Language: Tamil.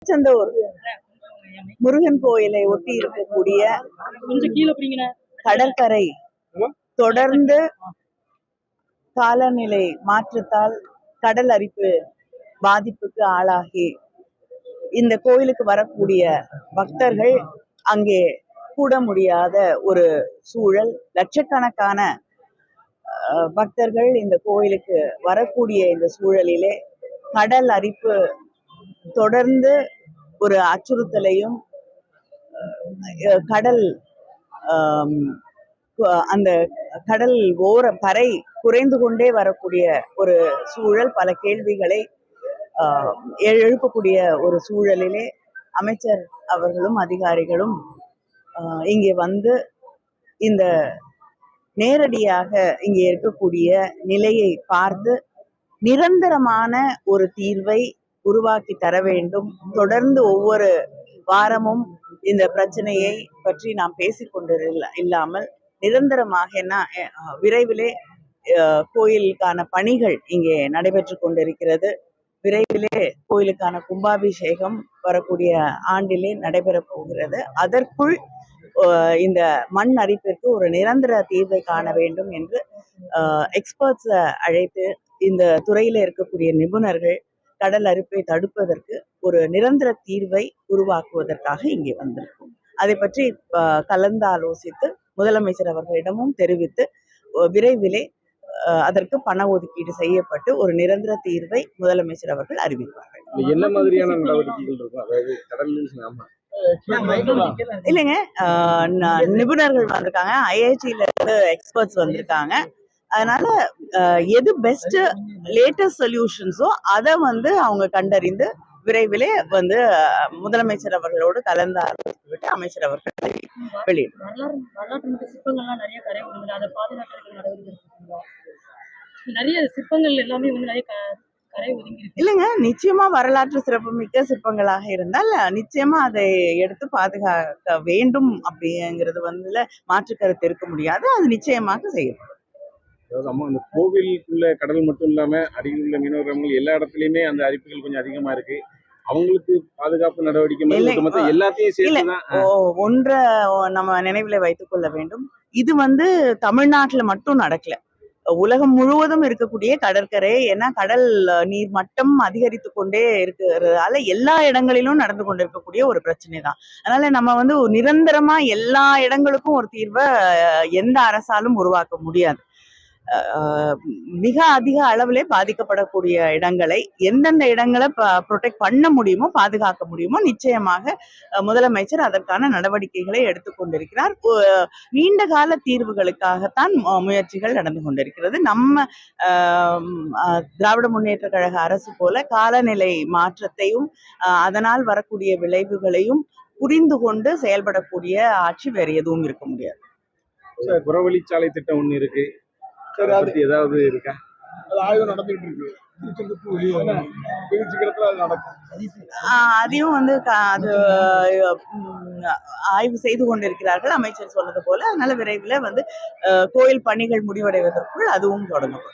திருச்செந்தூர் முருகன் கோயிலை ஒட்டி இருக்கக்கூடிய கடற்கரை தொடர்ந்து காலநிலை மாற்றத்தால் கடல் அரிப்பு பாதிப்புக்கு ஆளாகி இந்த கோயிலுக்கு வரக்கூடிய பக்தர்கள் அங்கே கூட முடியாத ஒரு சூழல். லட்சக்கணக்கான பக்தர்கள் இந்த கோயிலுக்கு வரக்கூடிய இந்த சூழலிலே கடல் அரிப்பு தொடர்ந்து ஒரு அச்சுறுத்தலையும் கடல் அந்த கடல் ஓர கரை குறைந்து கொண்டே வரக்கூடிய ஒரு சூழல், பல கேள்விகளை எழுப்பக்கூடிய ஒரு சூழலிலே அமைச்சர் அவர்களும் அதிகாரிகளும் இங்கே வந்து இந்த நேரடியாக இங்கே இருக்கக்கூடிய நிலையை பார்த்து நிரந்தரமான ஒரு தீர்வை உருவாக்கி தர வேண்டும். தொடர்ந்து ஒவ்வொரு வாரமும் இந்த பிரச்சனையை பற்றி நாம் பேசிக்கொண்டு இல்லாமல் நிரந்தரமாக என்ன விரைவிலே கோயிலுக்கான பணிகள் இங்கே நடைபெற்று கொண்டிருக்கிறது. விரைவிலே கோயிலுக்கான கும்பாபிஷேகம் வரக்கூடிய ஆண்டிலே நடைபெற போகிறது. அதற்குள் இந்த மண் அரிப்பிற்கு ஒரு நிரந்தர தீர்வை காண வேண்டும் என்று எக்ஸ்பர்ட்ஸ் அழைத்து இந்த துறையில இருக்கக்கூடிய நிபுணர்கள் கடல் அரிப்பை தடுப்பதற்கு ஒரு நிரந்தர தீர்வை உருவாக்குவதற்காக இங்கே வந்திருக்கும். அதை பற்றி கலந்து ஆலோசித்து முதலமைச்சர் அவர்களிடமும் தெரிவித்து விரைவிலே அதற்கு பண ஒதுக்கீடு செய்யப்பட்டு ஒரு நிரந்தர தீர்வை முதலமைச்சர் அவர்கள் அறிவிப்பார்கள். என்ன மாதிரியான நடவடிக்கைகள் இருக்கும்? இல்லைங்க, நிபுணர்கள் வந்திருக்காங்க, ஐஐடில இருந்து எக்ஸ்பர்ட்ஸ் வந்திருக்காங்க. அதனால எது பெஸ்ட் லேட்டஸ்ட் சொல்யூஷன்ஸோ அதை அவங்க கண்டறிந்து விரைவிலே முதலமைச்சர் அவர்களோடு கலந்து ஆலோசித்து அமைச்சர் அவர்கள் வெளியிடுவார். இல்லைங்க, நிச்சயமா வரலாற்று சிறப்புமிக்க சிற்பங்களாக இருந்தால் நிச்சயமா அதை எடுத்து பாதுகாக்க வேண்டும் அப்படிங்கிறது மாற்று கருத்து இருக்க முடியாது. அது நிச்சயமாக செய்யப்படும். அந்த கோவிலுக்குள்ள கடல் மட்டும் இல்லாம அருகில் உள்ள மீனவர்கள் எல்லா இடத்துலயுமே அந்த அரிப்புகள் கொஞ்சம் அதிகமா இருக்கு. அவங்களுக்கு பாதுகாப்பு நடவடிக்கை எல்லாத்தையும் சேர்த்துதான் ஒன்றை நம்ம நினைவுல வைத்துக் கொள்ள வேண்டும். இது தமிழ்நாட்டுல மட்டும் நடக்கல, உலகம் முழுவதும் இருக்கக்கூடிய கடற்கரை. ஏன்னா கடல் நீர் மட்டம் அதிகரித்து கொண்டே இருக்கிறதால எல்லா இடங்களிலும் நடந்து கொண்டிருக்கக்கூடிய ஒரு பிரச்சனை தான். அதனால நம்ம நிரந்தரமா எல்லா இடங்களுக்கும் ஒரு தீர்வை எந்த அரசாலும் உருவாக்க முடியாது. மிக அதிக அளவிலே பாதிக்கப்படக்கூடிய இடங்களை எந்தெந்த இடங்களை ப்ரொடெக்ட் பண்ண முடியுமோ, பாதுகாக்க முடியுமோ, நிச்சயமாக முதலமைச்சர் அதற்கான நடவடிக்கைகளை எடுத்துக்கொண்டிருக்கிறார். நீண்ட கால தீர்வுகளுக்காகத்தான் முயற்சிகள் நடந்து கொண்டிருக்கிறது. நம்ம திராவிட முன்னேற்ற கழக அரசு போல காலநிலை மாற்றத்தையும் அதனால் வரக்கூடிய விளைவுகளையும் புரிந்து கொண்டு செயல்படக்கூடிய ஆட்சி வேற எதுவும் இருக்க முடியாது. புறவழிச்சாலை திட்டம் ஒண்ணு இருக்கு, ஏதாவது இருக்கா? ஆய்வு நடந்துட்டு இருக்கு. அதையும் அது ஆய்வு செய்து கொண்டிருக்கிறார்கள் அமைச்சர் சொன்னது போல. அதனால விரைவில் கோயில் பணிகள் முடிவடைவதற்குள் அதுவும் தொடங்கும்.